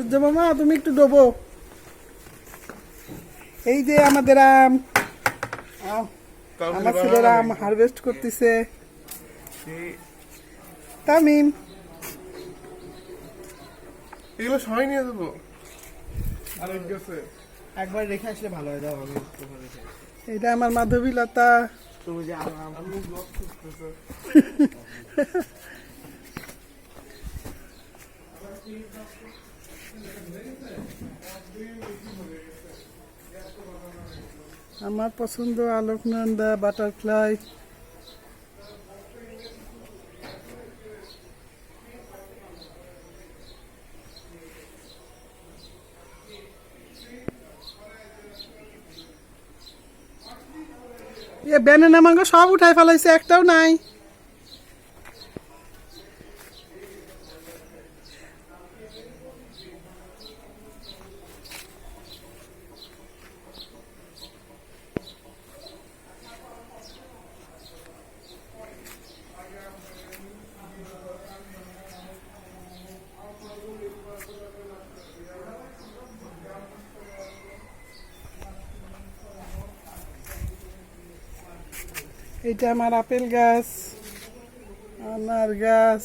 সূর্য মামা তুমি একটু ডোবো। এই যে আমাদের আম, আমার ছেলেরা আম হারভেস্ট করতেছে। তামিম এগুলো সবাই নিয়ে যাবো। একবার রেখে আসলে ভালো হয়। দাও আমি এটা আমার মাধবীলতা। তুমি যে আমার পছন্দ আলোকনন্দা বাটারফ্লাই। ব্যানানা ম্যাঙ্গো সব উঠাই ফেলাইছে, একটাও নাই। এটা আমার আপেল গাছ, আনার গাছ।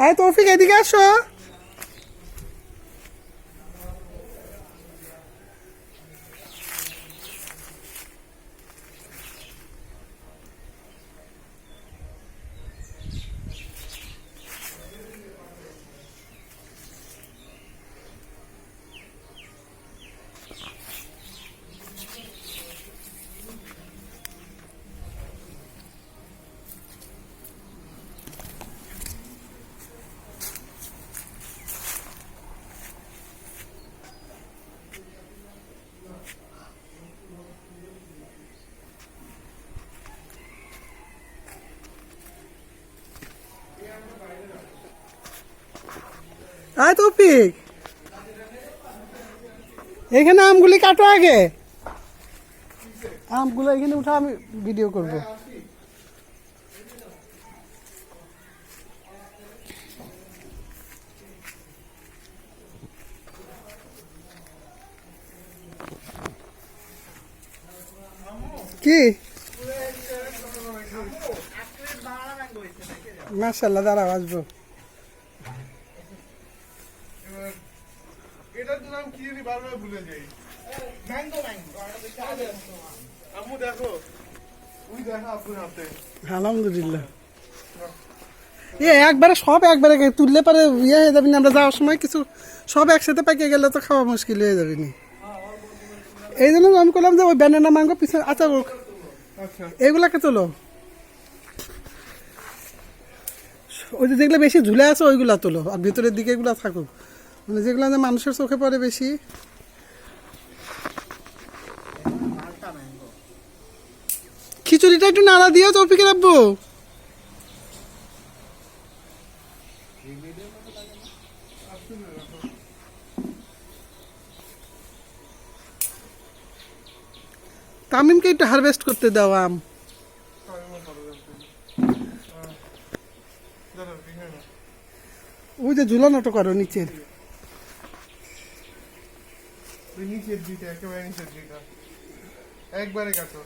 আয় তৌফিক এদিকে আসো। আয় তৌফিক, এখানে আমগুলি কাটো আগে। আমগুলো এখানে উঠা, আমি ভিডিও করব। কি মাশাআল্লাহ, দাঁড়াও আসবো। এটার নাম কি জানি বারবার ভুলে যাই। আম্মু দেখো, ওই দেখো আপুর হাতে। আলহামদুলিল্লাহ। একবারে সব একবারে তুললে পারে ইয়ে হয়ে যাবে না। আমরা যাওয়ার সময় কিছু সব একসাথে পেকে গেলে তো খাওয়া মুশকিল হয়ে যাবে না। এই জন্য আমি করলাম যে ওই ব্যানানা ম্যাঙ্গো পিছনে আচ্ছা এগুলাকে তোলো। ওই যে যেগুলো বেশি ঝুলে আছে ওইগুলা তোলো, আর ভিতরের দিকে এগুলো থাকুক, মানে যেগুলো যে মানুষের চোখে পড়ে বেশি। খিচুড়িটা একটু নাড়া দিও তৌফিকের আব্বু। তামিমকে একটু হারভেস্ট করতে দাও আম। ওই যে ঝুলানোটা করো নিচের। নিচের দিকে, একেবারে নিচের দিকে একবারে কাটো।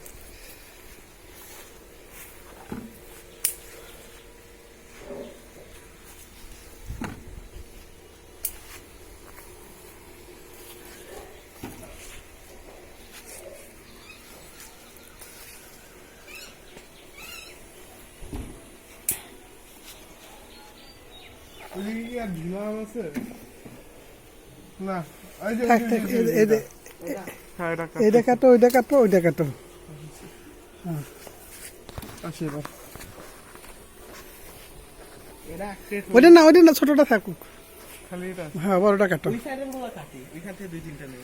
আর ঝুলা আছে না? এইটা কাটো, ওইটা কাটো, ওইটা কাটো। ওইটা না, ওইটা না, ছোটটা থাকুক। খালি এটা? হ্যাঁ, বড়টা কাটো। ওই সাইডের গুলো কাটি, ওইখান থেকে 2-3টা নেই।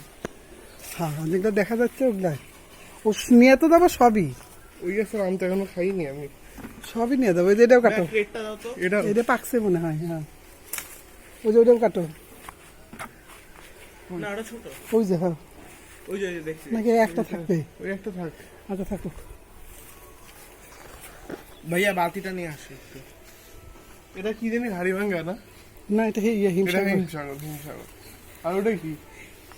হ্যাঁ যেগুলো দেখা যাচ্ছে ওগুলাই ও নিয়ে তো যাবো সবই ওই গাছের আম তো এখনো খাইনি আমি। সবই নিয়ে যাবো। ওই যে এটাও কাটো, প্লেটটা দাও তো। এটা এটা পাকছে মনে হয়। হ্যাঁ ওই যে ওটাও কাটো, না ওটা ছোট। ওই যে হ্যাঁ ওই যে দেখছি। নাকি একটা থাকবে। ওই একটা থাক। আচ্ছা থাকুক। ভাইয়া বালতিটা নিয়ে আসি একটু। এটা কি জানি হাড়ি ভাঙ্গা না? না এটা ইয়ে এটা হিমসাগর। হিমসাগর, হিমসাগর। আর ওটা কি?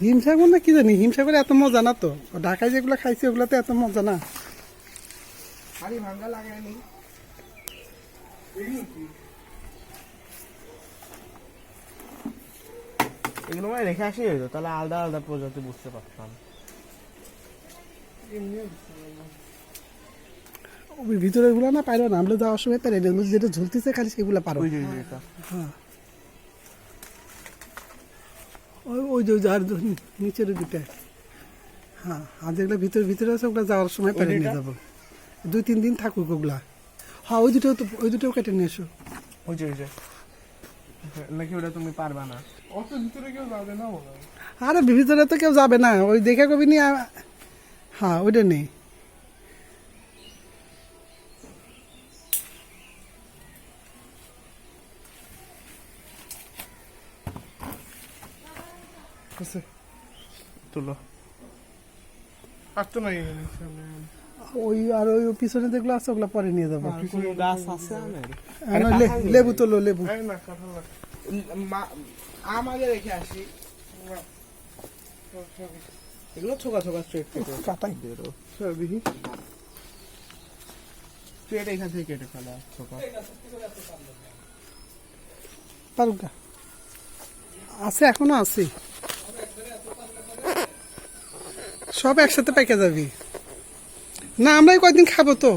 হিমসাগর না কি জানি, হিমসাগরে এত মজা না তো। ঢাকায় যেগুলো খাইছি ওগুলোতে এত মজা না। হাড়ি ভাঙ্গা লাগায়নি। এগুলো কি? এগুলো মানে রেখে আসি হইতো, তাহলে আলাদা আলাদা প্রজাতি বুঝতে পারতাম। এমনি বুঝতে পারলাম। ওই ভিতরের গুলো না পাইলো না, আমরা যাওয়ার সময় পাই যেটা ঝুলতেছে খালি সেগুলো পারো। ওই যে এটা। হ্যাঁ ওই যে আর নিচের দিকে। হ্যাঁ আর যেগুলো ভিতরে ভিতরে আছে ওগুলো যাওয়ার সময় পেরে নিয়ে যাবো। 2-3 দিন থাকুক ওগুলা। হ্যাঁ ওই দুটোও কেটে নিয়ে এসো। ওই যে নাকি ওটা তুমি পারবা না? অত ভিতরে কেউ যাবে না মনে হয়। আরে ভিতরে তো কেউ যাবে না, ওই দেখে কবি নিয়ে। হ্যাঁ ওইটা নেই। আছে। তুলো। আর তো নাই এখানে সামনে। ওই আর ওই পিছনে যেগুলো আছে ওগুলো পরে নিয়ে যাবো। কোনো গাছ আছে আমের? আর নইলে লেবু তোলো, লেবু। এই না কাঁঠাল না। আম আগে রেখে আসি। এগুলো ছোকা ছোকা স্ট্রেট কেটে কাটাই। চল দেখি। স্ট্রেট এখান থেকে কেটে ফেলা ছোকা। পারুকা আছে, এখনো আছে। সব একসাথে পেকে যাবি না, আমরাই কয়েকদিন খাবো তো।